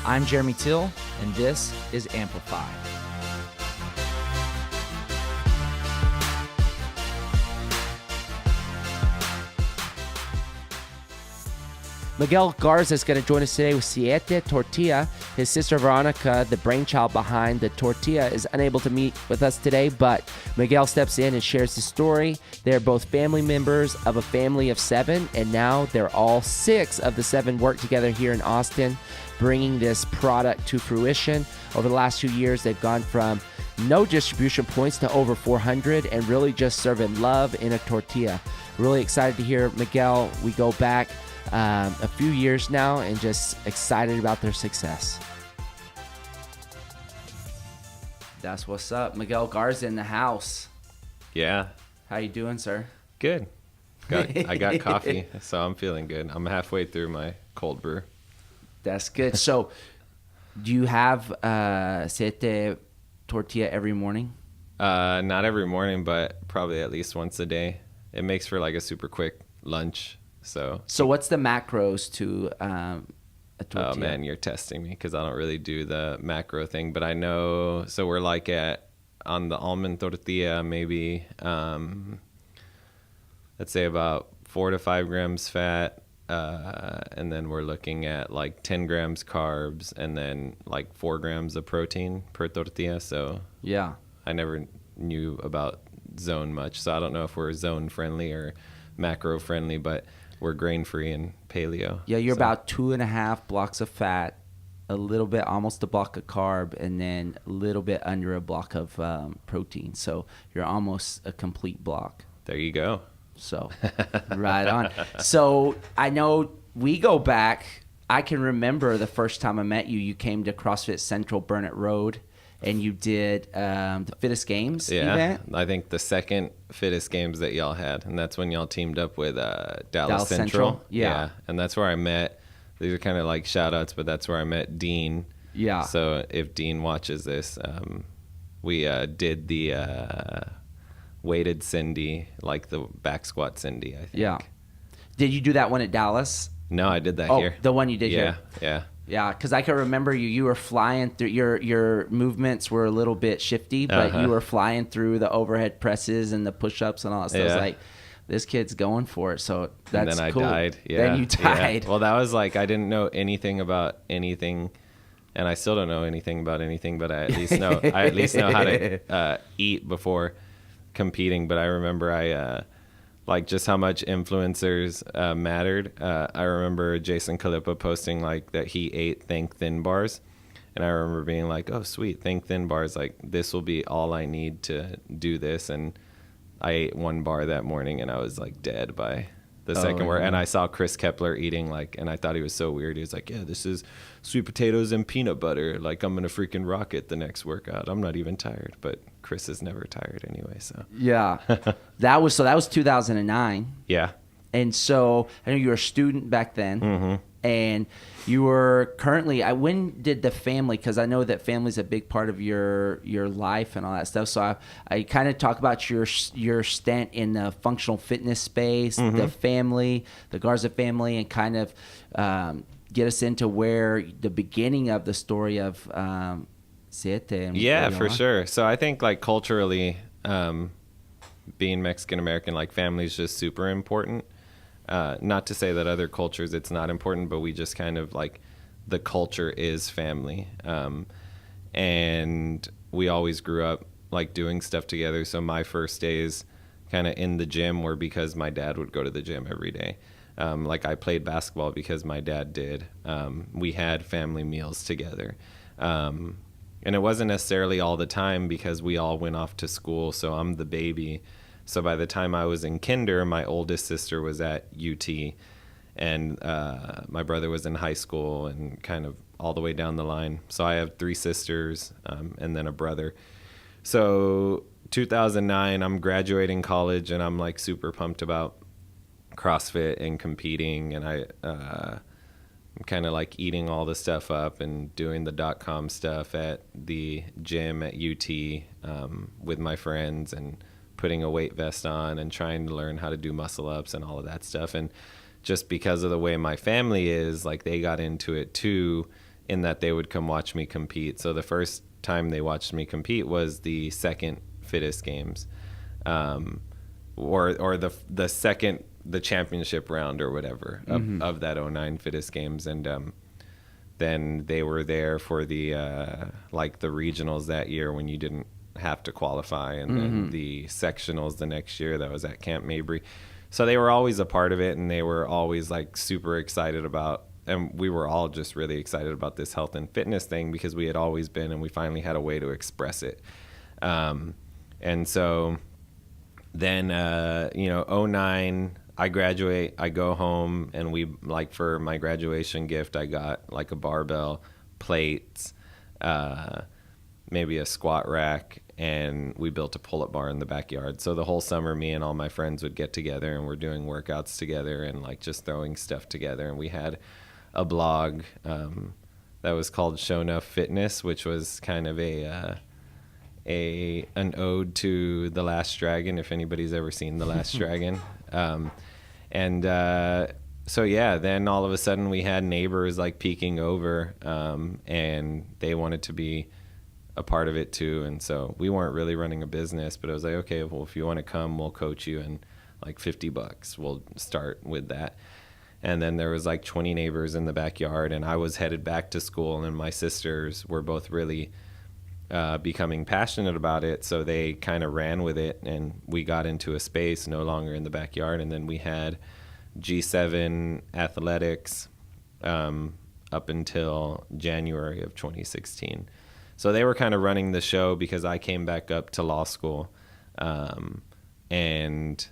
I'm Jeremy Till, and this is Amplify. Miguel Garza is going to join us today with Siete, tortilla. His sister Veronica, the brainchild behind the tortilla, is unable to meet with us today, but Miguel steps in and shares his story. They're both family members of a family of 7, and now they're all 6 of the 7 work together here in Austin, bringing this product to fruition. Over the last 2 years, they've gone from no distribution points to over 400 and really just serving love in a tortilla. Really excited to hear Miguel. We go back a few years now and just excited about their success. That's what's up. Miguel Garza in the house. Yeah. How you doing, sir? Good. I got coffee, so I'm feeling good. I'm halfway through my cold brew. That's good. So do you have Siete tortilla every morning? Not every morning, but probably at least once a day. It makes for like a super quick lunch. So what's the macros to a tortilla? Oh man, you're testing me because I don't really do the macro thing, but I know. So we're like on the almond tortilla, maybe let's say about 4 to 5 grams fat, and then we're looking at like 10 grams carbs, and then like 4 grams of protein per tortilla. So yeah, I never knew about zone much, so I don't know if we're zone friendly or macro friendly, but we're grain-free and paleo. Yeah, you're about 2.5 blocks of fat, a little bit, almost a block of carb, and then a little bit under a block of protein. So you're almost a complete block. There you go. So right on. So I know we go back. I can remember the first time I met you. You came to CrossFit Central Burnett Road, and you did the Fittest Games event. I think the second Fittest Games that y'all had, and that's when y'all teamed up with Dallas Central. Yeah. And that's where I met, these are kind of like shout outs, but that's where I met Dean. Yeah. So if Dean watches this, we did the weighted Cindy, like the back squat Cindy, I think. Yeah. Did you do that one at Dallas? No, I did that here. The one you did here. Yeah. Yeah, because I can remember you were flying through, your movements were a little bit shifty, but you were flying through the overhead presses and the push-ups and all that stuff. It's like, this kid's going for it, so that's cool. And then cool. I died. Yeah. Then you died. Yeah. Well, that was like, I didn't know anything about anything, and I still don't know anything about anything, but I at least know how to eat before competing. But I remember like just how much influencers mattered. I remember Jason Kalippa posting like that he ate Think Thin bars. And I remember being like, oh, sweet, Think Thin bars. Like, this will be all I need to do this. And I ate 1 bar that morning, and I was like dead by the second bar. And I saw Chris Kepler eating and I thought he was so weird. He was like, yeah, this is sweet potatoes and peanut butter. Like, I'm going to freaking rock it the next workout. I'm not even tired. But Chris is never tired anyway, so. Yeah. That was 2009. Yeah. And so I know you were a student back then. Mm-hmm. And you were currently, when did the family, because I know that family's a big part of your life and all that stuff. So I kind of talk about your stint in the functional fitness space, the family, the Garza family, and kind of get us into where the beginning of the story of Siete. And yeah, for sure. So I think like culturally, being Mexican American, like family is just super important. Not to say that other cultures it's not important, but we just kind of like the culture is family. And we always grew up like doing stuff together. So my first days kind of in the gym were because my dad would go to the gym every day. Like I played basketball because my dad did. We had family meals together. And it wasn't necessarily all the time because we all went off to school. So I'm the baby. So by the time I was in kinder, my oldest sister was at UT, and my brother was in high school and kind of all the way down the line. So I have 3 sisters and then a brother. So 2009, I'm graduating college, and I'm like super pumped about CrossFit and competing, and I'm kind of like eating all the stuff up and doing the .com stuff at the gym at UT with my friends and putting a weight vest on and trying to learn how to do muscle ups and all of that stuff. And just because of the way my family is, like they got into it too. in that they would come watch me compete. So the first time they watched me compete was the second fittest games, or the championship round or whatever of that '09 fittest games. And then they were there for the like the regionals that year when you didn't have to qualify, and then the sectionals the next year that was at Camp Mabry. So they were always a part of it, and they were always like super excited about, and we were all just really excited about this health and fitness thing because we had always been, and we finally had a way to express it. And so then, '09, I graduate, I go home, and we, like, for my graduation gift, I got like a barbell, plates, maybe a squat rack, and we built a pull-up bar in the backyard. So the whole summer, me and all my friends would get together, and we're doing workouts together and like just throwing stuff together. And we had a blog that was called Show Enough Fitness, which was kind of an ode to The Last Dragon, if anybody's ever seen The Last Dragon. So yeah, then all of a sudden we had neighbors like peeking over, and they wanted to be a part of it too. And so we weren't really running a business, but it was like, okay, well, if you want to come, we'll coach you, and like $50, we'll start with that. And then there was like 20 neighbors in the backyard, and I was headed back to school, and my sisters were both really becoming passionate about it, so they kind of ran with it, and we got into a space no longer in the backyard. And then we had G7 athletics up until January of 2016. So they were kind of running the show because I came back up to law school and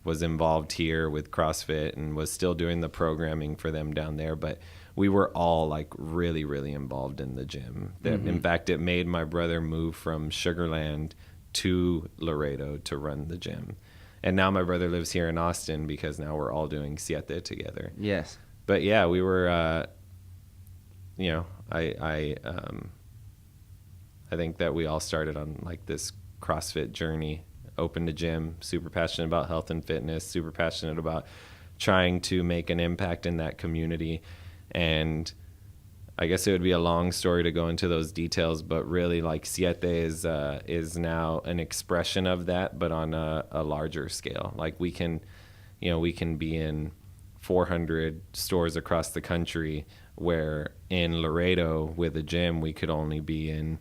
was involved here with CrossFit and was still doing the programming for them down there. But we were all like really, really involved in the gym. In fact, it made my brother move from Sugar Land to Laredo to run the gym. And now my brother lives here in Austin because now we're all doing Siete together. Yes. But yeah, we were, I think that we all started on like this CrossFit journey, opened a gym, super passionate about health and fitness, super passionate about trying to make an impact in that community. And I guess it would be a long story to go into those details, but really like Siete is now an expression of that, but on a larger scale. Like we can be in 400 stores across the country, where in Laredo with a gym, we could only be in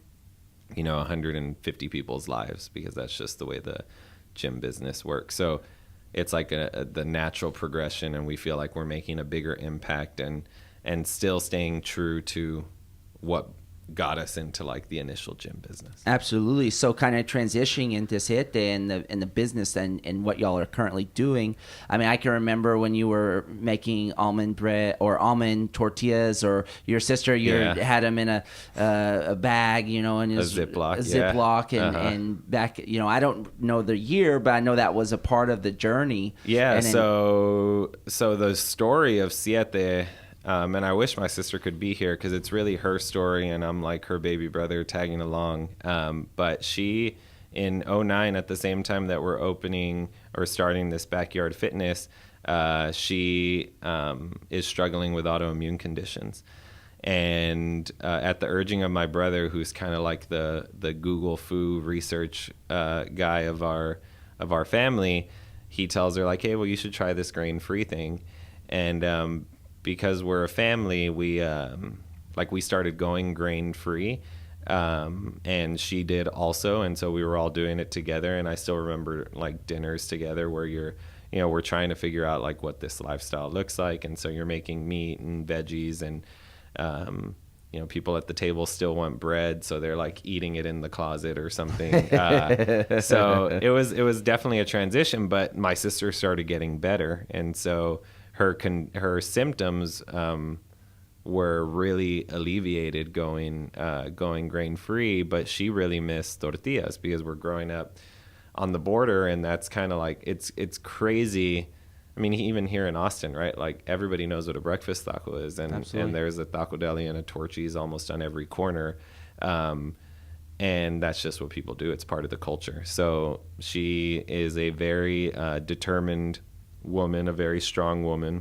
150 people's lives, because that's just the way the gym business works. So it's like the natural progression, and we feel like we're making a bigger impact and still staying true to what got us into like the initial gym business. Absolutely. So kind of transitioning into Siete and the business and what y'all are currently doing. I mean, I can remember when you were making almond bread or almond tortillas, or your sister, had them in a bag, and a Ziplock, and back, I don't know the year, but I know that was a part of the journey. Yeah. So the story of Siete, and I wish my sister could be here because it's really her story, and I'm like her baby brother tagging along. But she, in '09, at the same time that we're opening or starting this backyard fitness, she is struggling with autoimmune conditions. And at the urging of my brother, who's kind of like the Google Foo research guy of our family, he tells her like, hey, well, you should try this grain-free thing. And because we're a family, we started going grain-free, and she did also, and so we were all doing it together. And I still remember like dinners together where we're trying to figure out like what this lifestyle looks like, and so you're making meat and veggies, and people at the table still want bread, so they're like eating it in the closet or something. So it was definitely a transition, but my sister started getting better, and so her symptoms were really alleviated going grain free, but she really missed tortillas because we're growing up on the border, and that's kind of like it's crazy. I mean, even here in Austin, right? Like everybody knows what a breakfast taco is, and there's a taco deli and a Torchy's almost on every corner, and that's just what people do. It's part of the culture. So she is a very determined woman, a very strong woman,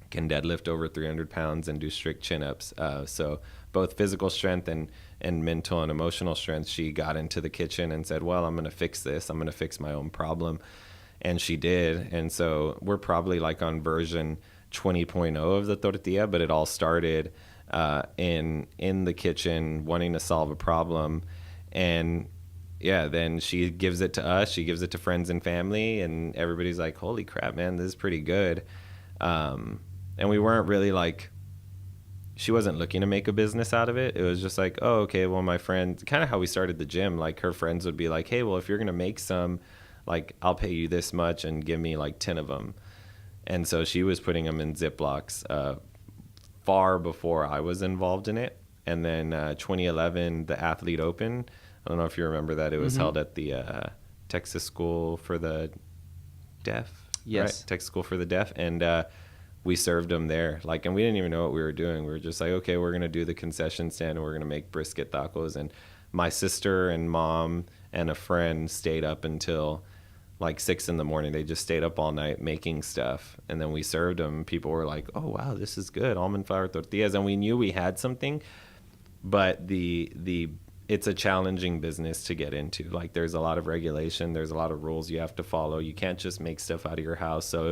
can deadlift over 300 pounds and do strict chin-ups. So both physical strength and mental and emotional strength. She got into the kitchen and said, well, I'm going to fix this. I'm going to fix my own problem. And she did. And so we're probably like on version 20.0 of the tortilla, but it all started in the kitchen wanting to solve a problem. And yeah, then she gives it to us. She gives it to friends and family, and everybody's like, holy crap, man, this is pretty good. And we weren't really like, she wasn't looking to make a business out of it. It was just like, oh, okay, well, my friend, kind of how we started the gym, like her friends would be like, hey, well, if you're going to make some, like, I'll pay you this much and give me like 10 of them. And so she was putting them in Ziplocs far before I was involved in it. And then 2011, the Athlete Open, I don't know if you remember that. It was held at the Texas School for the Deaf. Yes. Right? Texas School for the Deaf. And we served them there. Like, and we didn't even know what we were doing. We were just like, okay, we're going to do the concession stand and we're going to make brisket tacos. And my sister and mom and a friend stayed up until like 6 a.m. They just stayed up all night making stuff. And then we served them. People were like, oh, wow, this is good. Almond flour tortillas. And we knew we had something, but it's a challenging business to get into. Like, there's a lot of regulation. There's a lot of rules you have to follow. You can't just make stuff out of your house. So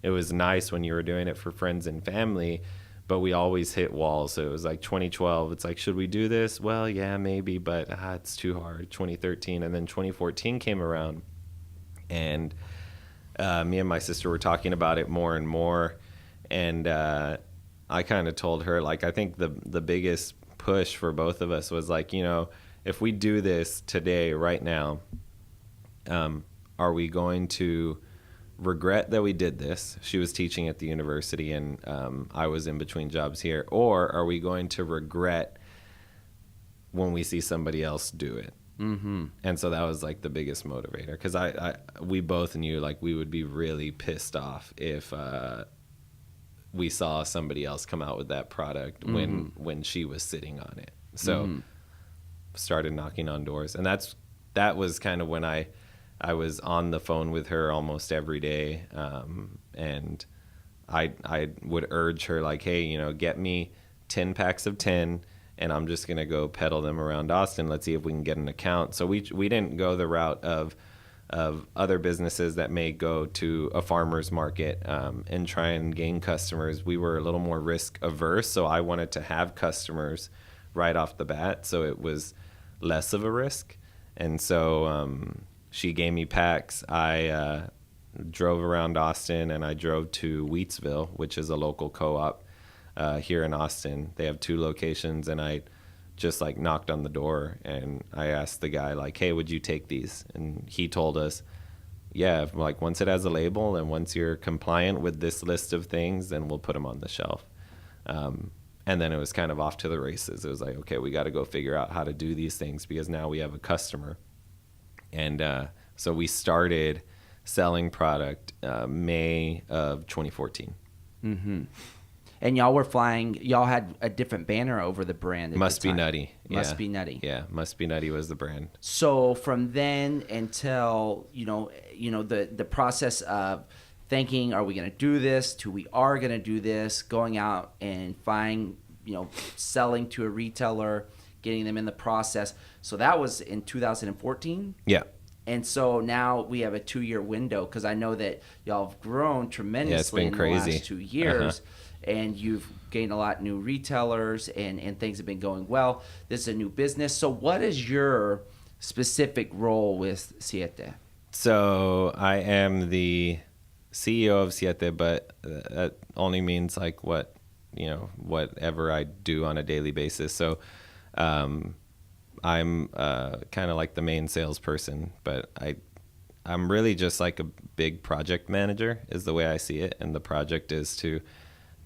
it was nice when you were doing it for friends and family, but we always hit walls. So it was like 2012. It's like, should we do this? Well, yeah, maybe, but it's too hard. 2013. And then 2014 came around, and me and my sister were talking about it more and more. And I kind of told her, like, I think the biggest push for both of us was like, you know, if we do this today, right now, are we going to regret that we did this? She was teaching at the university, and I was in between jobs here. Or are we going to regret when we see somebody else do it? Mm-hmm. And so that was like the biggest motivator, because we both knew like we would be really pissed off if we saw somebody else come out with that product when she was sitting on it. So started knocking on doors, and that was kind of when I was on the phone with her almost every day, and I would urge her like, hey, you know, get me 10 packs of 10, and I'm just gonna go peddle them around Austin. Let's see if we can get an account. So we didn't go the route of other businesses that may go to a farmer's market and try and gain customers. We were a little more risk averse, so I wanted to have customers right off the bat, so it was less of a risk. And so she gave me packs. I drove around Austin, and I drove to Wheatsville, which is a local co-op here in Austin. They have 2 locations, and I just like knocked on the door, and I asked the guy like, hey, would you take these? And he told us, yeah, like once it has a label and once you're compliant with this list of things, then we'll put them on the shelf. And then it was kind of off to the races. It was like, okay, we got to go figure out how to do these things, because now we have a customer. And so we started selling product May of 2014. Mm-hmm. And y'all had a different banner over the brand. Must Be Nutty. Must Be Nutty. Yeah, Must Be Nutty was the brand. So from then until, you know, the process of thinking, are we going to do this, to we are going to do this, going out and selling to a retailer, getting them in the process. So that was in 2014? Yeah. And so now we have a 2-year window, because I know that y'all have grown tremendously in the last 2 years. And you've gained a lot of new retailers, and things have been going well. This is a new business. So what is your specific role with Siete? So I am the CEO of Siete, but that only means like whatever I do on a daily basis. So I'm kind of like the main salesperson, but I'm really just like a big project manager is the way I see it. And the project is to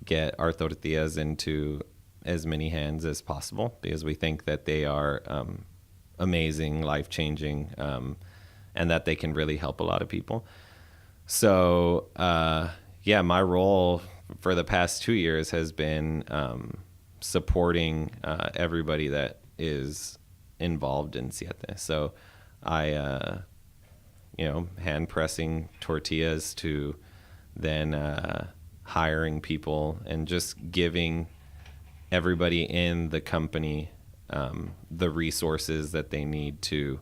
get our tortillas into as many hands as possible, because we think that they are amazing, life-changing, and that they can really help a lot of people. So, my role for the past 2 years has been supporting everybody that is involved in Siete. So I, hand pressing tortillas to then hiring people and just giving everybody in the company the resources that they need to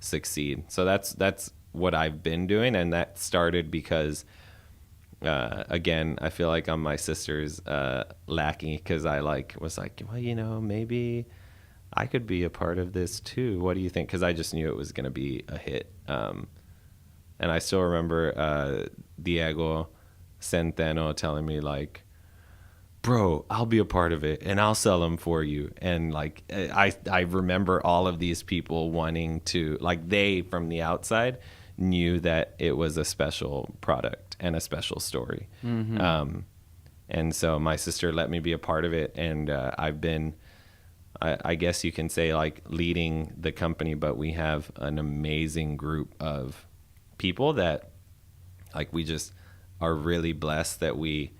succeed. So that's what I've been doing, and that started because again, I feel like I'm my sister's lackey, because I was like, well, maybe I could be a part of this too. What do you think? Because I just knew it was going to be a hit. And I still remember Diego Centeno telling me, like, bro, I'll be a part of it and I'll sell them for you. And like, I remember all of these people wanting to, like, they from the outside knew that it was a special product and a special story. Mm-hmm. And so my sister let me be a part of it. And I've been, I guess you can say, like, leading the company, but we have an amazing group of people that, like, we just are really blessed that we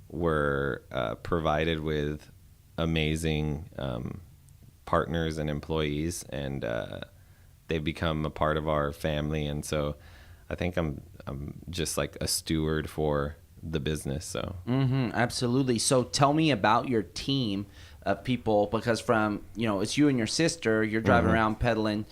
were provided with amazing partners and employees, and they've become a part of our family. And so I think I'm just like a steward for the business. So absolutely. So tell me about your team of people, because from, it's you and your sister, you're driving around peddling,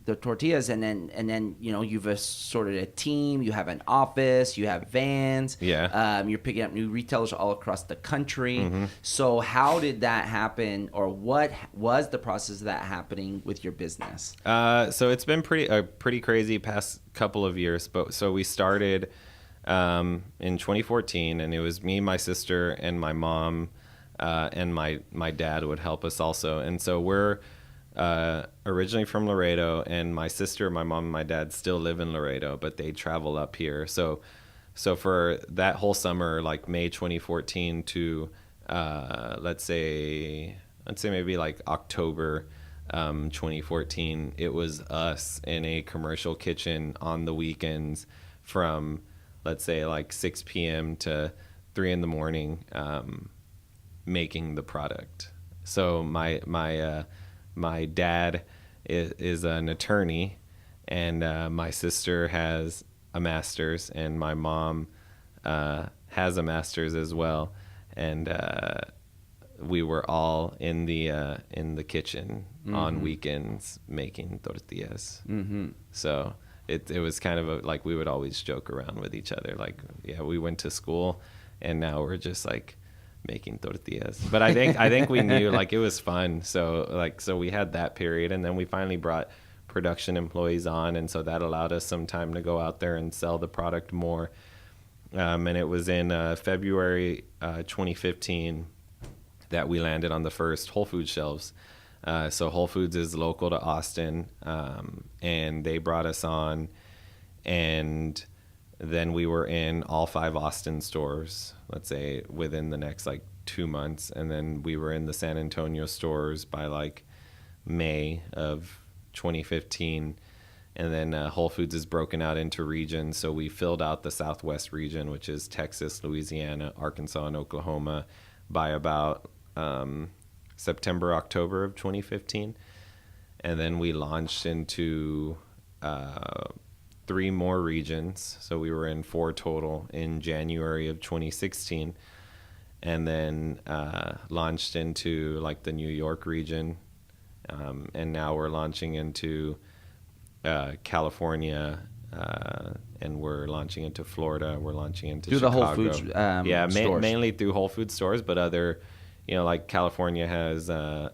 the tortillas, and then you've assorted a team, you have an office, you have vans, you're picking up new retailers all across the country. So how did that happen, or what was the process of that happening with your business? So it's been pretty crazy past couple of years, but so we started in 2014, and it was me, my sister, and my mom, and my dad would help us also. And so we're originally from Laredo, and my sister, my mom, and my dad still live in Laredo, but they travel up here. So for that whole summer, like May 2014 to let's say maybe like October 2014, it was us in a commercial kitchen on the weekends from, let's say, like 6 p.m. to 3 in the morning, making the product. So my dad is an attorney, and my sister has a master's, and my mom has a master's as well. And we were all in the kitchen on weekends making tortillas. So it was kind of like we would always joke around with each other, like, yeah, we went to school and now we're just like making tortillas. But I think we knew, like, it was fun. So we had that period, and then we finally brought production employees on, and so that allowed us some time to go out there and sell the product more. And it was in February 2015 that we landed on the first Whole Foods shelves. So Whole Foods is local to Austin, and they brought us on, and then we were in all 5 Austin stores, let's say, within the next like 2 months. And then we were in the San Antonio stores by like May of 2015. And then Whole Foods is broken out into regions. So we filled out the Southwest region, which is Texas, Louisiana, Arkansas, and Oklahoma, by about September, October of 2015. And then we launched into 3 more regions. So we were in 4 total in January of 2016, and then launched into like the New York region. And now we're launching into California, and we're launching into Florida. We're launching into Chicago. The Whole Foods stores. Mainly through Whole Foods stores, but other, like California has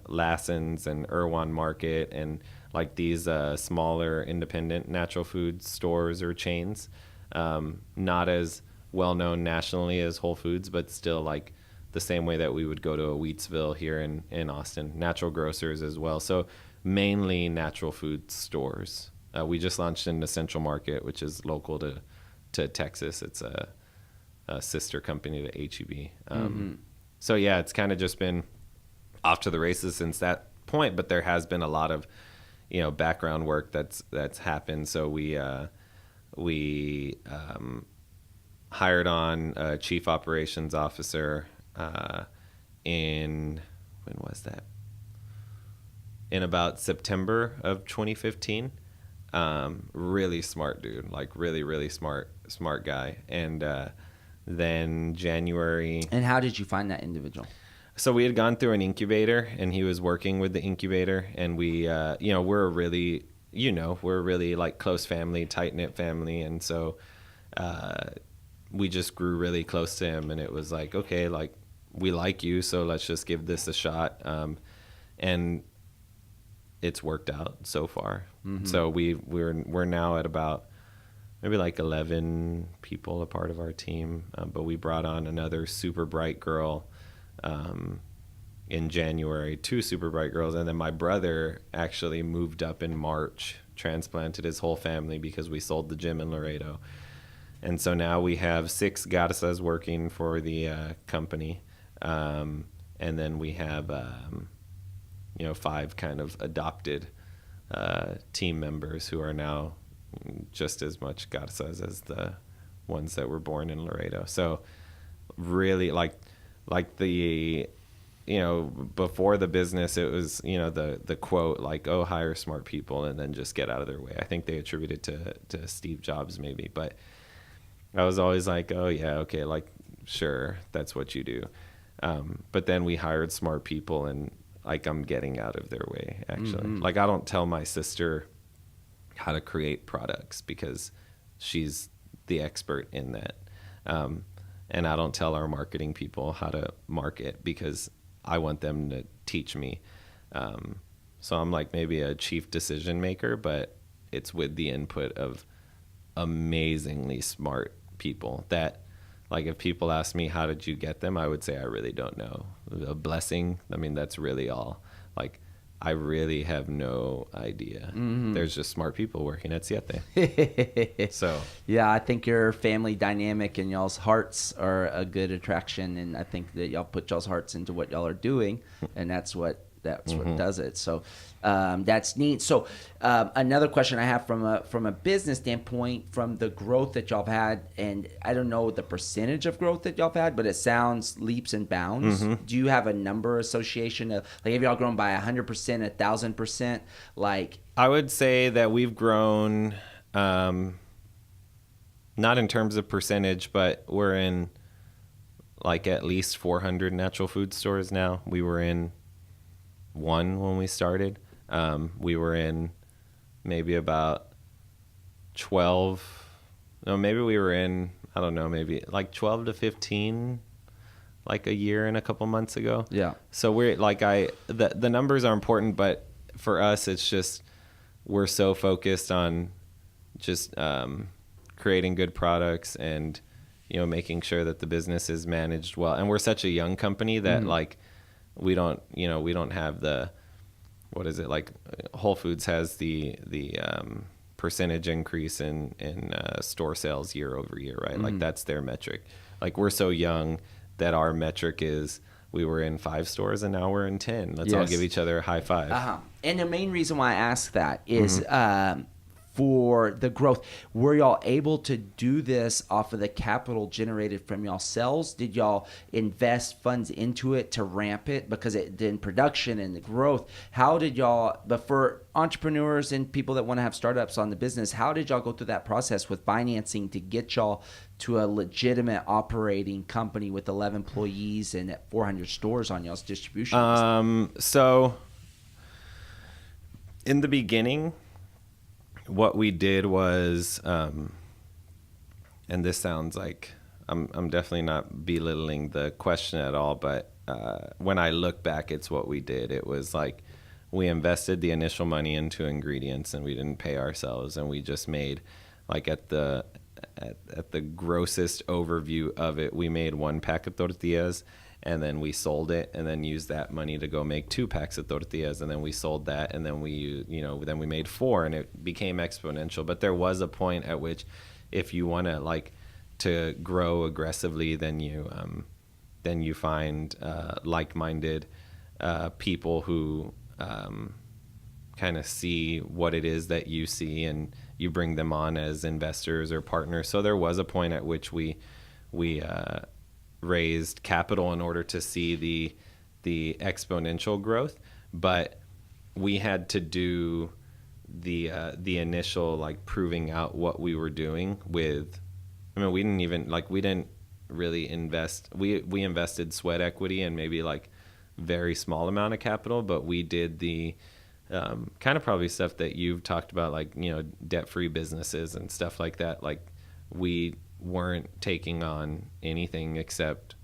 Lassen's and Irwan Market, and like these smaller independent natural food stores or chains, not as well known nationally as Whole Foods, but still like the same way that we would go to a Wheatsville here in Austin. Natural grocers as well. So mainly natural food stores. We just launched into Central Market, which is local to Texas. It's a sister company to H-E-B. So yeah, it's kind of just been off to the races since that point, but there has been a lot of background work that's happened. So we hired on a chief operations officer in about September of 2015. Really smart dude, like really smart guy. And then January. And how did you find that individual? So we had gone through an incubator, and he was working with the incubator, and we, we're a really like close family, tight knit family, and so we just grew really close to him, and it was like, okay, like we like you, so let's just give this a shot, and it's worked out so far. Mm-hmm. So we're now at about maybe like 11 people a part of our team, but we brought on another super bright girl in January, 2 super bright girls, and then my brother actually moved up in March, transplanted his whole family because we sold the gym in Laredo, and so now we have 6 Garzas working for the company, and then we have 5 kind of adopted team members who are now just as much Garzas as the ones that were born in Laredo. So really like the, before the business, it was, the quote like, oh, hire smart people and then just get out of their way. I think they attributed to Steve Jobs maybe, but I was always like, oh yeah, okay, like sure, that's what you do. But then we hired smart people, and like I'm getting out of their way actually. Mm-hmm. Like I don't tell my sister how to create products because she's the expert in that. And I don't tell our marketing people how to market because I want them to teach me. So I'm like maybe a chief decision maker, but it's with the input of amazingly smart people that, like, if people ask me, how did you get them? I would say, I really don't know. A blessing. I mean, that's really all. Like, I really have no idea. Mm-hmm. There's just smart people working at Siete. So yeah, I think your family dynamic and y'all's hearts are a good attraction, and I think that y'all put y'all's hearts into what y'all are doing, and that's what does it. So that's neat. So another question I have from a business standpoint, from the growth that y'all have had, and I don't know the percentage of growth that y'all have had, but it sounds leaps and bounds. Mm-hmm. Do you have a number association of, like, have y'all grown by 100%, 1,000%? Like, I would say that we've grown, not in terms of percentage, but we're in like at least 400 natural food stores now. We were in one when we started. We were in maybe about 12. No, maybe we were in, I don't know, maybe like 12 to 15, like a year and a couple months ago. Yeah. So we're like, the numbers are important, but for us, it's just, we're so focused on just creating good products and, making sure that the business is managed well. And we're such a young company that mm-hmm. like, we don't have the, what is it, like Whole Foods has the percentage increase in store sales year over year, right? Mm-hmm. Like that's their metric. Like we're so young that our metric is, we were in 5 stores and now we're in 10. Let's all give each other a high five. Uh-huh. And the main reason why I ask that is mm-hmm. For the growth, were y'all able to do this off of the capital generated from y'all sales? Did y'all invest funds into it to ramp it? Because in production and the growth, how did y'all, but for entrepreneurs and people that want to have startups on the business, how did y'all go through that process with financing to get y'all to a legitimate operating company with 11 employees and at 400 stores on y'all's distribution list? So in the beginning, what we did was, and this sounds like I'm definitely not belittling the question at all, but when I look back, it's what we did. It was like we invested the initial money into ingredients and we didn't pay ourselves, and we just made, like, at the grossest overview of it, we made 1 pack of tortillas, and then we sold it, and then used that money to go make 2 packs of tortillas, and then we sold that, and then we made 4, and it became exponential. But there was a point at which, if you want to to grow aggressively, then you find like-minded people who kind of see what it is that you see, and you bring them on as investors or partners. So there was a point at which we raised capital in order to see the exponential growth, but we had to do the initial like proving out what we were doing with, I mean, we didn't really invest. We invested sweat equity and maybe like very small amount of capital, but we did the kind of probably stuff that you've talked about, like, debt-free businesses and stuff like that. Like, we weren't taking on anything except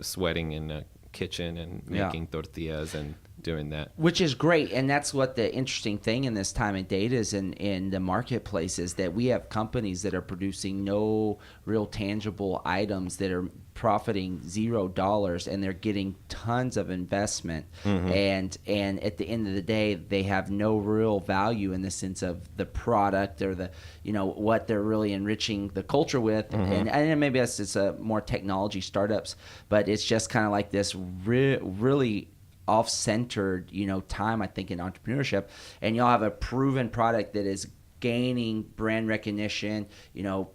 sweating in a kitchen and making tortillas and doing that. Which is great, and that's what the interesting thing in this time and date is in the marketplace, is that we have companies that are producing no real tangible items that are profiting $0, and they're getting tons of investment. And at the end of the day, they have no real value in the sense of the product or the what they're really enriching the culture with. And maybe that's just more technology startups, but it's just kind of like this really off-centered time, I think, in entrepreneurship. And you'll have a proven product that is gaining brand recognition,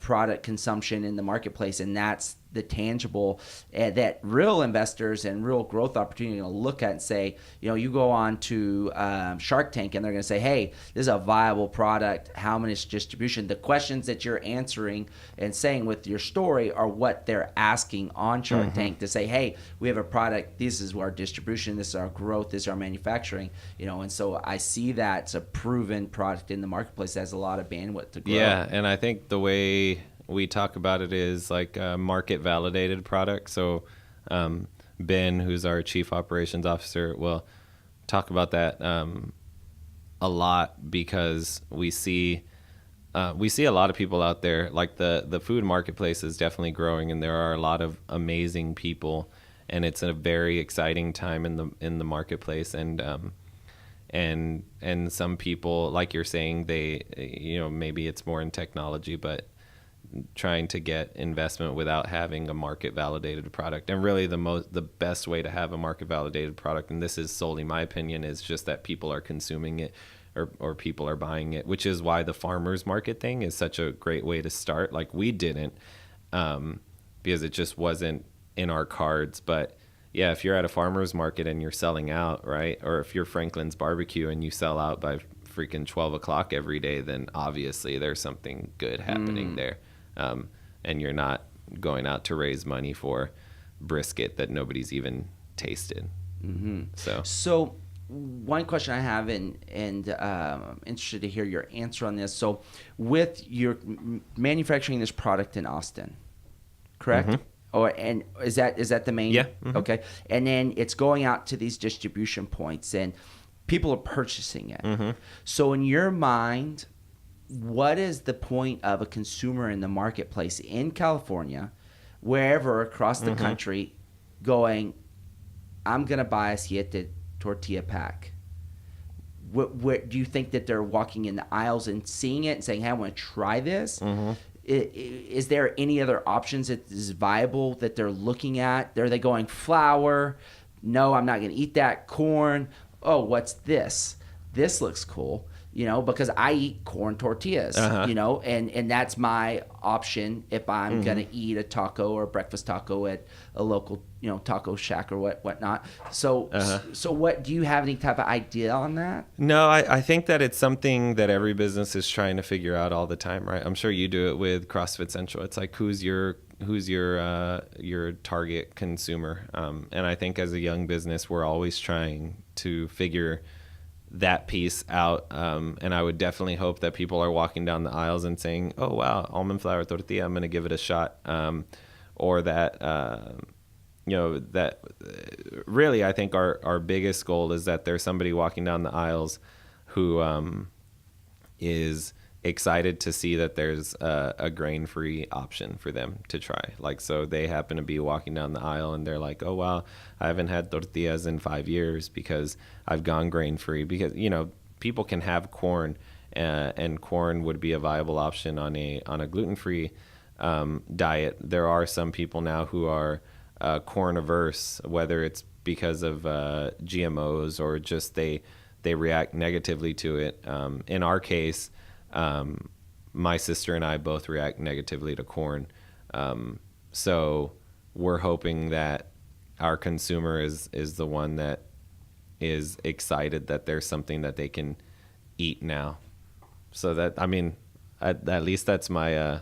product consumption in the marketplace, and that's the tangible that real investors and real growth opportunity will look at and say, you go on to Shark Tank and they're going to say, hey, this is a viable product. How much distribution? The questions that you're answering and saying with your story are what they're asking on Shark Tank to say, hey, we have a product. This is our distribution. This is our growth. This is our manufacturing. And so I see that it's a proven product in the marketplace that has a lot of bandwidth to grow. Yeah, and I think the way we talk about it is like a market validated product. So Ben, who's our chief operations officer, will talk about that a lot, because we see a lot of people out there. Like the food marketplace is definitely growing, and there are a lot of amazing people, and it's a very exciting time in the marketplace. And some people, like you're saying, they maybe it's more in technology, but trying to get investment without having a market validated product. And really the best way to have a market validated product, and this is solely my opinion, is just that people are consuming it or people are buying it, which is why the farmers market thing is such a great way to start. Like, we didn't because it just wasn't in our cards. But yeah, if you're at a farmers market and you're selling out, right? Or if you're Franklin's Barbecue and you sell out by freaking 12 o'clock every day, then obviously there's something good happening there. And you're not going out to raise money for brisket that nobody's even tasted. So one question I have, and I'm interested to hear your answer on this. So with your manufacturing this product in Austin, correct? And is that the main? Yeah. Okay. And then it's going out to these distribution points, and people are purchasing it. So in your mind, what is the point of a consumer in the marketplace in California, wherever across the country, going, I'm going to buy a Siete tortilla pack? What do you think that they're walking in the aisles and seeing it and saying, hey, I want to try this? Is there any other options that is viable that they're looking at? Are they going flour? No, I'm not going to eat that. Corn. Oh, what's this? This looks cool. Because I eat corn tortillas, and that's my option if I'm going to eat a taco or a breakfast taco at a local, taco shack or whatnot. So what, do you have any type of idea on that? No, I think that it's something that every business is trying to figure out all the time, right? I'm sure you do it with CrossFit Central. It's like, who's your target consumer? And I think as a young business, we're always trying to figure that piece out, and I would definitely hope that people are walking down the aisles and saying, oh wow, almond flour tortilla, I'm going to give it a shot, or that that really, I think our biggest goal is that there's somebody walking down the aisles who is excited to see that there's a grain-free option for them to try. Like, so they happen to be walking down the aisle and they're like, oh wow, I haven't had tortillas in 5 years because I've gone grain-free. Because people can have corn, and corn would be a viable option on a gluten-free diet. There are some people now who are corn averse, whether it's because of GMOs or just they react negatively to it. In our case, my sister and I both react negatively to corn. So we're hoping that our consumer is the one that is excited that there's something that they can eat now. So that, I mean, at least that's my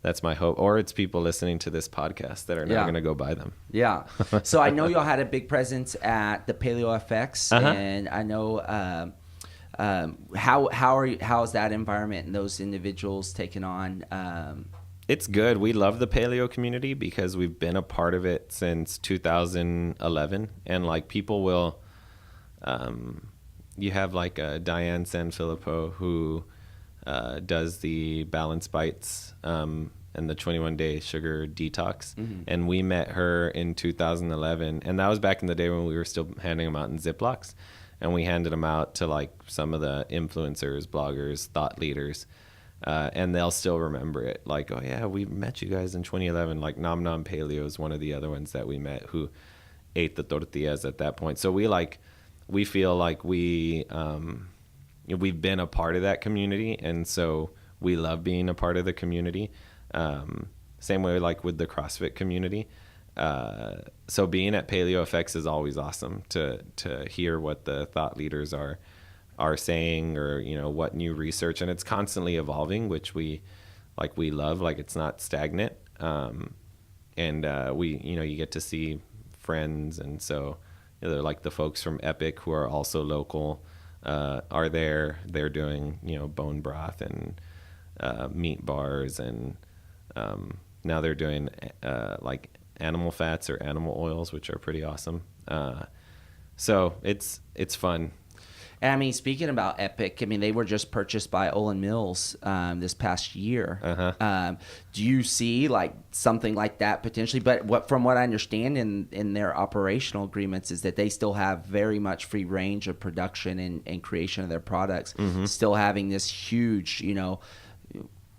hope. Or it's people listening to this podcast that are now going to go buy them. Yeah. So I know y'all had a big presence at the Paleo FX, and I know how's that environment and those individuals taking on? It's good. We love the paleo community because we've been a part of it since 2011, and like people will, you have like Diane Sanfilippo who does the Balance Bites and the 21-day sugar detox, and we met her in 2011, and that was back in the day when we were still handing them out in ziplocks, and we handed them out to like some of the influencers, bloggers, thought leaders. And they'll still remember it. Like, oh, yeah, we met you guys in 2011. Like, Nom Nom Paleo is one of the other ones that we met who ate the tortillas at that point. So we feel like we've been a part of that community. And so we love being a part of the community. Same way like with the CrossFit community. So being at Paleo FX is always awesome to hear what the thought leaders are saying, or what new research, and it's constantly evolving, which we love. Like, it's not stagnant, and we you get to see friends, and so they're like the folks from Epic who are also local are there. They're doing bone broth and meat bars, and now they're doing like animal fats or animal oils, which are pretty awesome. So it's fun. And I mean, speaking about Epic, I mean, they were just purchased by Olin Mills this past year. Do you see like something like that potentially? But from what I understand in their operational agreements is that they still have very much free range of production and creation of their products, still having this huge,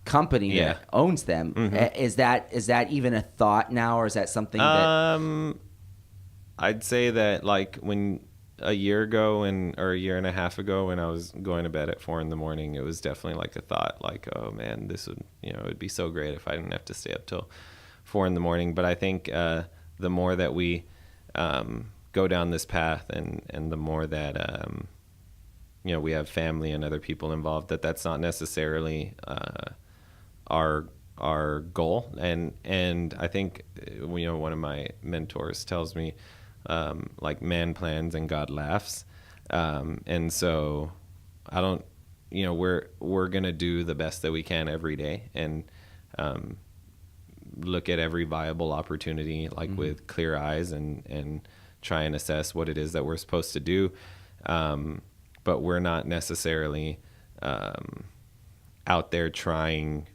company that owns them. Is that even a thought now, or is that something that? I'd say that like when a year ago or a year and a half ago when I was going to bed at 4 a.m, it was definitely like a thought like, oh man, this would, it would be so great if I didn't have to stay up till 4 a.m. But I think the more that we go down this path and the more that, we have family and other people involved, that's not necessarily our goal. And I think, one of my mentors tells me, like, man plans and God laughs. And so I don't, we're going to do the best that we can every day and look at every viable opportunity, like with clear eyes and try and assess what it is that we're supposed to do. But we're not necessarily out there trying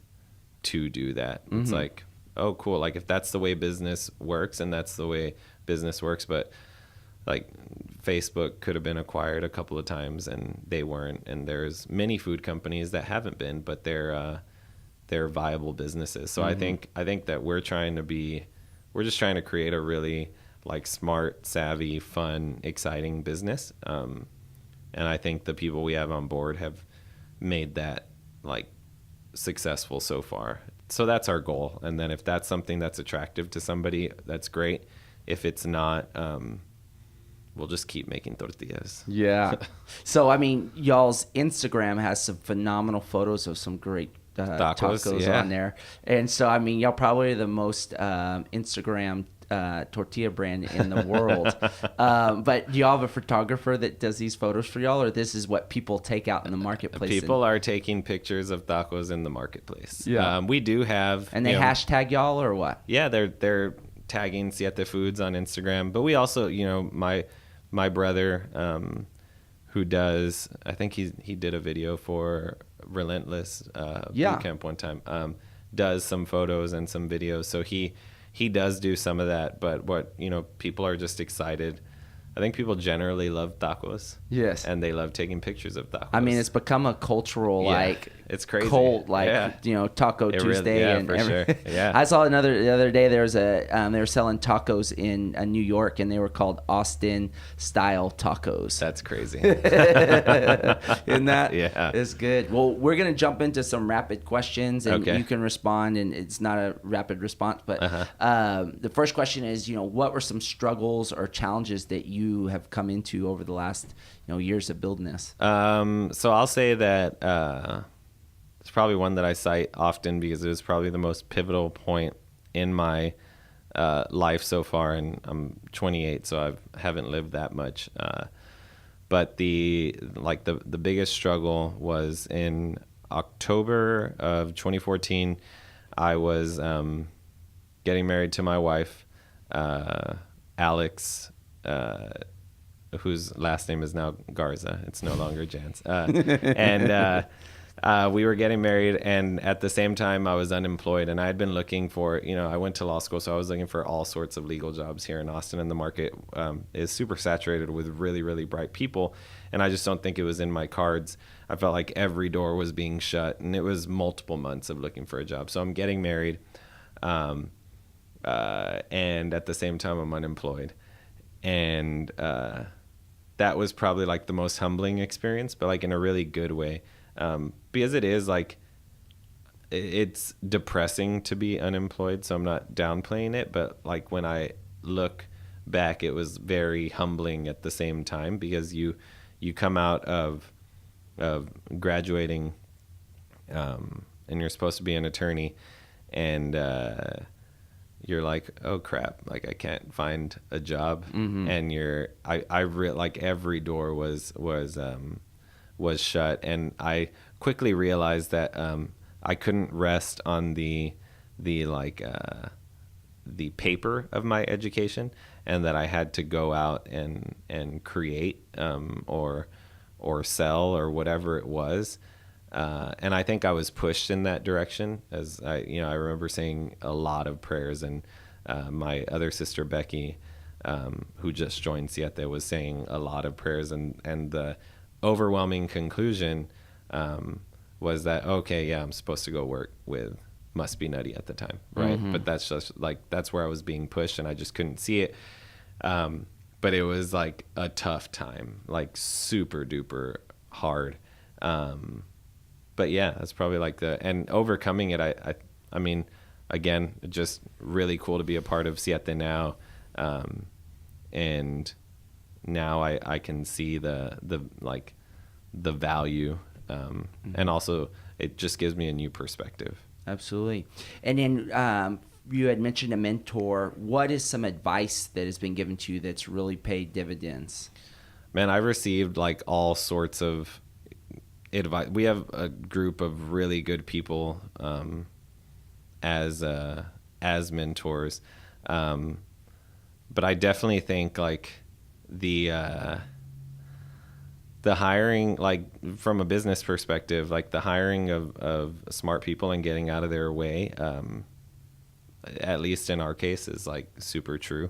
to do that. It's like, oh, cool. Like, if that's the way business works, and that's the way business works, but like Facebook could have been acquired a couple of times and they weren't, and there's many food companies that haven't been, but they're viable businesses. So I think that we're just trying to create a really like smart, savvy, fun, exciting business, and I think the people we have on board have made that like successful so far. So that's our goal, and then if that's something that's attractive to somebody, that's great. If it's not, we'll just keep making tortillas. Yeah. So, I mean, y'all's Instagram has some phenomenal photos of some great tacos on there. And so, I mean, y'all probably are the most Instagram tortilla brand in the world. But do y'all have a photographer that does these photos for y'all, or this is what people take out in the marketplace? People are taking pictures of tacos in the marketplace. Yeah. We do have... And they hashtag y'all or what? Yeah, they're tagging Siete Foods on Instagram, but we also, my brother, who does, I think he did a video for Relentless boot camp one time, does some photos and some videos, so he does do some of that. But what people are just excited. I think people generally love tacos. Yes. And they love taking pictures of tacos. I mean, it's become a cultural it's crazy. cult, like Taco Tuesday, yeah, and for sure. Yeah. I saw the other day there was they were selling tacos in New York, and they were called Austin style tacos. That's crazy. Isn't that? Yeah. It's good. Well, we're gonna jump into some rapid questions, and Okay. you can respond, and it's not a rapid response, but the first question is, what were some struggles or challenges that you have come into over the last years of building this? So I'll say that it's probably one that I cite often because it was probably the most pivotal point in my life so far, and I'm 28, so I haven't lived that much. But the biggest struggle was in October of 2014. I was getting married to my wife, Alex, whose last name is now Garza. It's no longer Jans. And we were getting married, and at the same time, I was unemployed. And I had been looking for, I went to law school, so I was looking for all sorts of legal jobs here in Austin. And the market is super saturated with really, really bright people. And I just don't think it was in my cards. I felt like every door was being shut, and it was multiple months of looking for a job. So I'm getting married, and at the same time, I'm unemployed. And that was probably like the most humbling experience, but like in a really good way. Because it is like, it's depressing to be unemployed, so I'm not downplaying it, but like when I look back, it was very humbling at the same time, because you come out of graduating, and you're supposed to be an attorney, and you're like, oh crap, like I can't find a job. And like every door was shut, and I quickly realized that I couldn't rest on the paper of my education, and that I had to go out and create or sell or whatever it was. And I think I was pushed in that direction, as I remember saying a lot of prayers, and my other sister Becky, who just joined Siete, was saying a lot of prayers, and the overwhelming conclusion was that, okay, yeah, I'm supposed to go work with Must Be Nutty at the time, right? But that's just like, that's where I was being pushed, and I just couldn't see it. But it was like a tough time, like super duper hard. But yeah, that's probably like and overcoming it. I mean, again, just really cool to be a part of Siete now. And now I can see the value, and also it just gives me a new perspective. Absolutely. And then you had mentioned a mentor. What is some advice that has been given to you that's really paid dividends? Man, I've received like all sorts of advice. We have a group of really good people as mentors, but I definitely think like the hiring, like from a business perspective, like the hiring of smart people and getting out of their way, at least in our case, is like super true.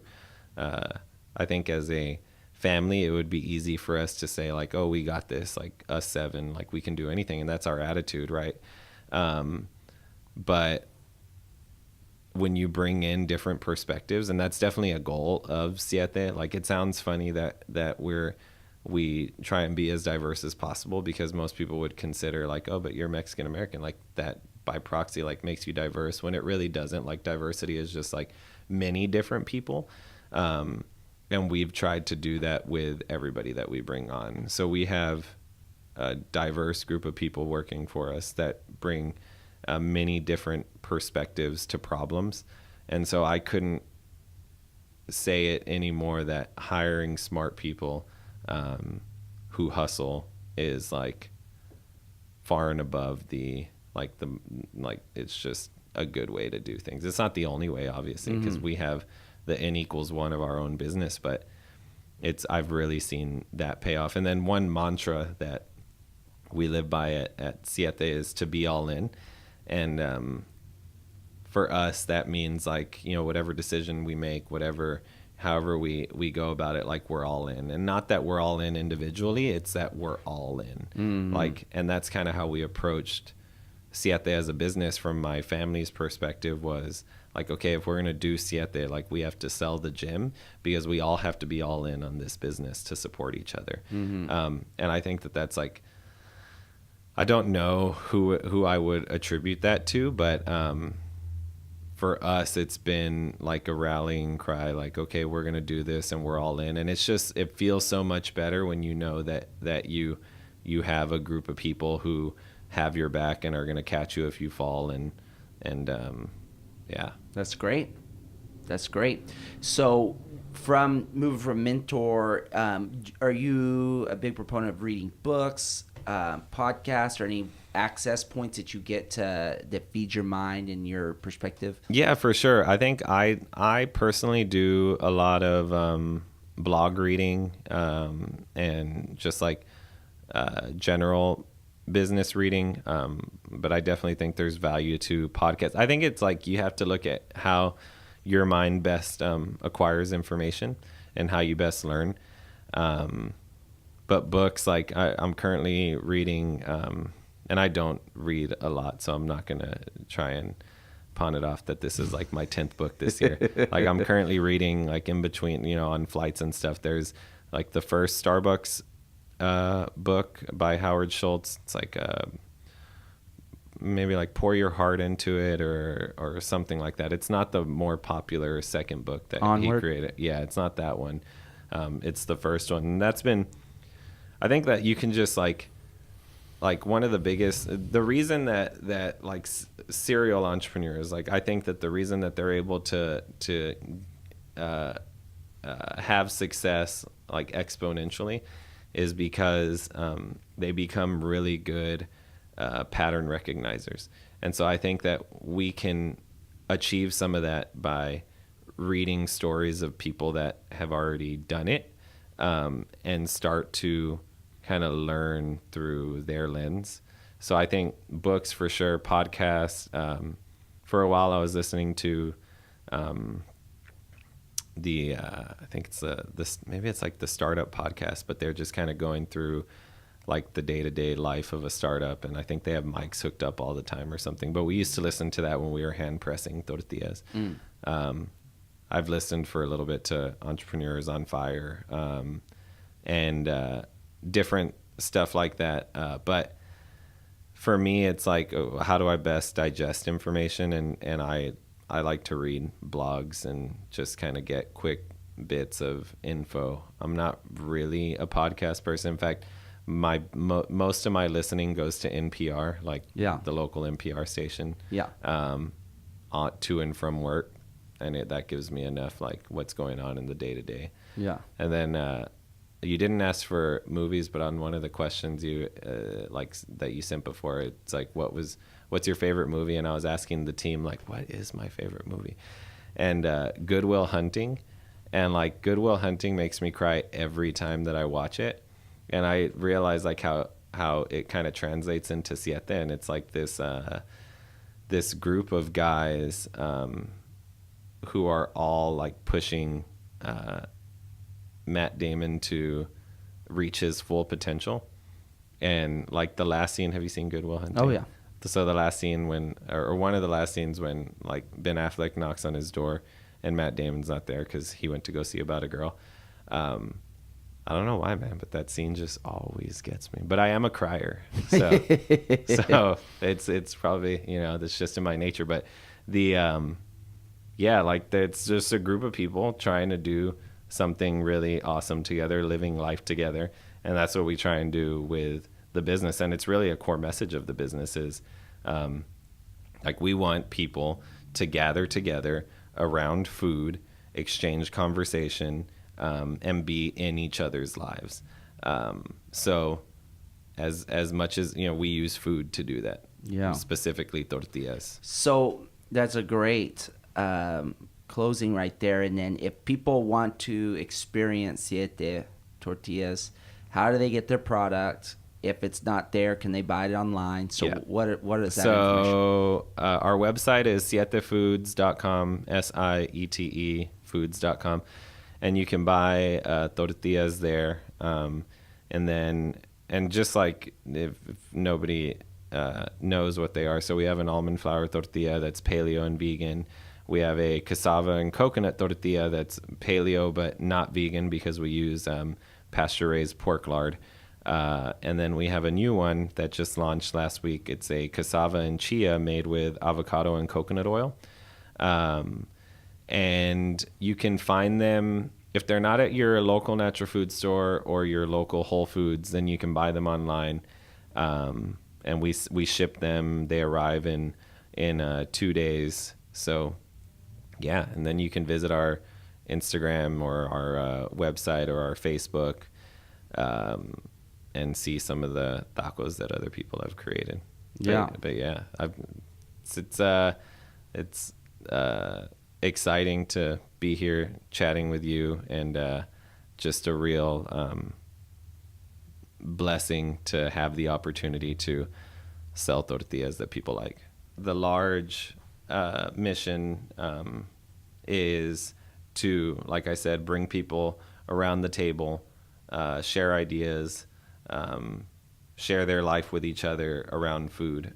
I think as a family, it would be easy for us to say like, oh, we got this, like us seven, like we can do anything. And that's our attitude, right? But when you bring in different perspectives, and that's definitely a goal of Siete, like it sounds funny that we try and be as diverse as possible, because most people would consider like, oh, but you're Mexican American, like that by proxy like makes you diverse, when it really doesn't. Like diversity is just like many different people. And we've tried to do that with everybody that we bring on. So we have a diverse group of people working for us that bring many different perspectives to problems. And so I couldn't say it anymore that hiring smart people who hustle is like far and above it's just a good way to do things. It's not the only way, obviously, because we have the N equals 1 of our own business, but I've really seen that pay off. And then one mantra that we live by at Siete is to be all in. And for us, that means like, whatever decision we make, however we go about it, like we're all in. And not that we're all in individually, it's that we're all in. Like, and that's kind of how we approached Siete as a business from my family's perspective was like, okay, if we're going to do Siete, like we have to sell the gym because we all have to be all in on this business to support each other. And I think that that's like, I don't know who I would attribute that to, but for us, it's been like a rallying cry, like, okay, we're going to do this and we're all in. And it's just, it feels so much better when you know that you have a group of people who have your back and are going to catch you if you fall. And yeah. That's great. That's great. So moving from mentor, are you a big proponent of reading books, podcasts, or any access points that you get that feed your mind and your perspective? Yeah, for sure. I think I personally do a lot of blog reading and just like general business reading, but I definitely think there's value to podcasts. I think it's like you have to look at how your mind best acquires information and how you best learn. But books, like I'm currently reading, and I don't read a lot, so I'm not going to try and pawn it off that this is like my 10th book this year. Like I'm currently reading like in between, on flights and stuff. There's like the first Starbucks book by Howard Schultz. It's like maybe like Pour Your Heart Into It or something like that. It's not the more popular second book that Onward. He created. Yeah, it's not that one. It's the first one. And that's been, I think that you can just like one of the biggest, the reason that like serial entrepreneurs, like I think that the reason that they're able to have success like exponentially is because they become really good pattern recognizers. And so I think that we can achieve some of that by reading stories of people that have already done it and start to kind of learn through their lens. So I think books for sure, podcasts. For a while I was listening to I think it's maybe it's like the startup podcast, but they're just kind of going through like the day-to-day life of a startup, and I think they have mics hooked up all the time or something. But we used to listen to that when we were hand pressing tortillas. I've listened for a little bit to Entrepreneurs on Fire and different stuff like that. But for me, it's like, how do I best digest information? And I like to read blogs and just kind of get quick bits of info. I'm not really a podcast person. In fact, most of my listening goes to NPR, like the local NPR station, to and from work. And that gives me enough, like what's going on in the day to day. Yeah. And then you didn't ask for movies, but on one of the questions you like that you sent before, it's like, what's your favorite movie? And I was asking the team, like, what is my favorite movie? And Good Will Hunting. And like Good Will Hunting makes me cry every time that I watch it. And I realize like how it kind of translates into Siete. And it's like this group of guys who are all like pushing Matt Damon to reach his full potential. And like the last scene, have you seen Good Will Hunting? Oh yeah. So the last scene or one of the last scenes when like Ben Affleck knocks on his door and Matt Damon's not there because he went to go see About a Girl. I don't know why, man, but that scene just always gets me. But I am a crier, so it's probably that's just in my nature. But it's just a group of people trying to do something really awesome together, living life together, and that's what we try and do with the business. And it's really a core message of the business is like we want people to gather together around food, exchange conversation, and be in each other's lives. So as much as we use food to do that, specifically tortillas. So that's a great closing right there. And then if people want to experience Siete tortillas, how do they get their product? If it's not there, can they buy it online? So what is that information? So our website is sietefoods.com, SIETE foods.com. And you can buy tortillas there. And just like if nobody knows what they are. So we have an almond flour tortilla that's paleo and vegan. We have a cassava and coconut tortilla that's paleo but not vegan because we use pasture-raised pork lard. And then we have a new one that just launched last week. It's a cassava and chia made with avocado and coconut oil. And you can find them, if they're not at your local natural food store or your local Whole Foods, then you can buy them online. And we ship them. They arrive in 2 days. So yeah, and then you can visit our Instagram or our website or our Facebook, and see some of the tacos that other people have created. Yeah, but yeah, it's exciting to be here chatting with you, and just a real blessing to have the opportunity to sell tortillas that people like. The large mission is to, like I said, bring people around the table, share ideas, share their life with each other around food.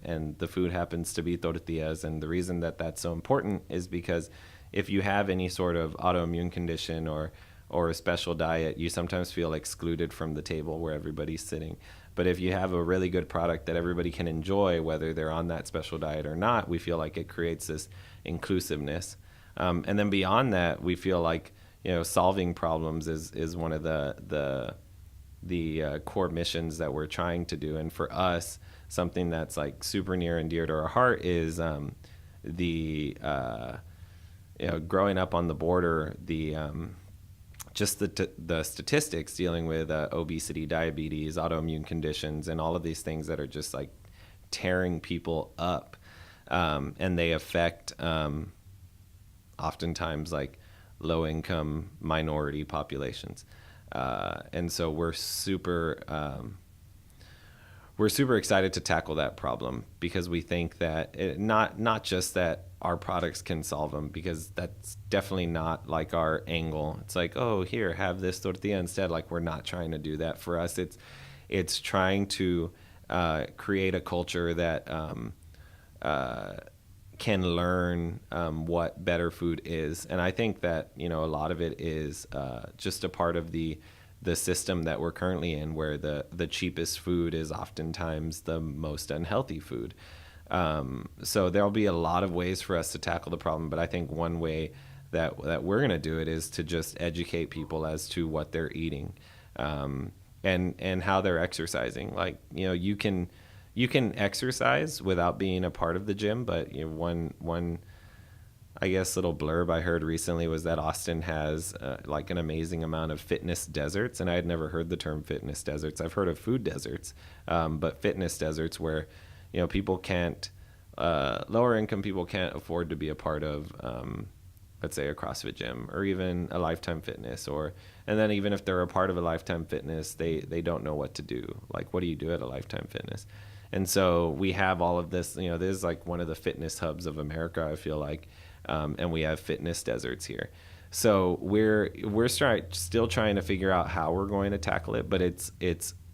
And the food happens to be tortillas. And the reason that that's so important is because if you have any sort of autoimmune condition or a special diet, you sometimes feel excluded from the table where everybody's sitting. But if you have a really good product that everybody can enjoy, whether they're on that special diet or not, we feel like it creates this inclusiveness. And then beyond that, we feel like, solving problems is one of the core missions that we're trying to do. And for us, something that's like super near and dear to our heart is growing up on the border, just the statistics dealing with obesity, diabetes, autoimmune conditions, and all of these things that are just like tearing people up, and they affect oftentimes like low-income minority populations, and so we're super excited to tackle that problem because we think that not just that our products can solve them, because that's definitely not like our angle. It's like, oh, here, have this tortilla instead. Like, we're not trying to do that. For us, it's trying to create a culture that can learn what better food is. And I think that, a lot of it is just a part of the system that we're currently in, where the cheapest food is oftentimes the most unhealthy food. So there'll be a lot of ways for us to tackle the problem, but I think one way that we're going to do it is to just educate people as to what they're eating, and how they're exercising. Like, you can exercise without being a part of the gym, but one I guess little blurb I heard recently was that Austin has like an amazing amount of fitness deserts, and I had never heard the term fitness deserts. I've heard of food deserts, but fitness deserts where people can't, lower income people can't afford to be a part of, let's say, a CrossFit gym or even a Lifetime Fitness, and then even if they're a part of a Lifetime Fitness, they don't know what to do. Like, what do you do at a Lifetime Fitness? And so we have all of this, this is like one of the fitness hubs of America, I feel like, and we have fitness deserts here. So we're still trying to figure out how we're going to tackle it, but it's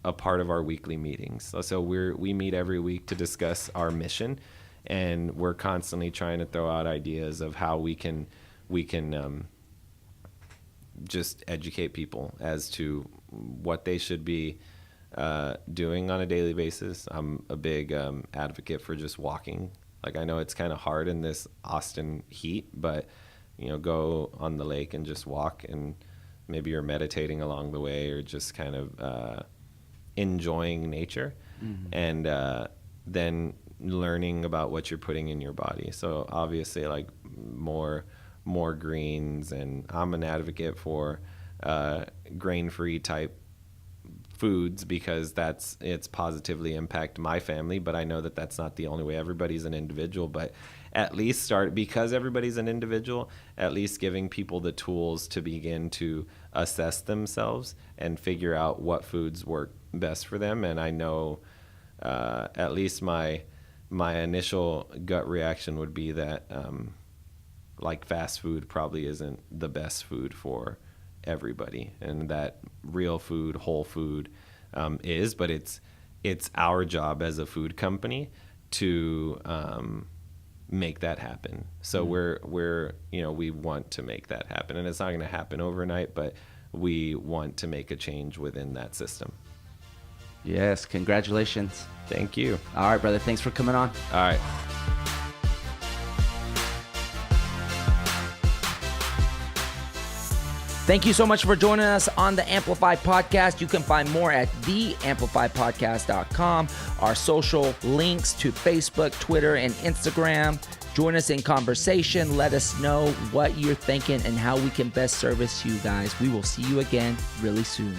a part of our weekly meetings. So we meet every week to discuss our mission, and we're constantly trying to throw out ideas of how we can just educate people as to what they should be doing on a daily basis. I'm a big advocate for just walking. Like, I know it's kind of hard in this Austin heat, but go on the lake and just walk, and maybe you're meditating along the way, or just kind of enjoying nature, and then learning about what you're putting in your body. So obviously, like, more greens, and I'm an advocate for grain-free type foods because it's positively impact my family, but I know that that's not the only way. Everybody's an individual, but at least because everybody's an individual, at least giving people the tools to begin to assess themselves and figure out what foods work best for them. And I know at least my initial gut reaction would be that like fast food probably isn't the best food for everybody, and that real food, whole food is, but it's our job as a food company to make that happen. So we're we want to make that happen, and it's not going to happen overnight, but we want to make a change within that system. Yes, congratulations. Thank you. All right, brother. Thanks for coming on. All right. Thank you so much for joining us on the Amplify Podcast. You can find more at theamplifypodcast.com. Our social links to Facebook, Twitter, and Instagram. Join us in conversation. Let us know what you're thinking and how we can best service you guys. We will see you again really soon.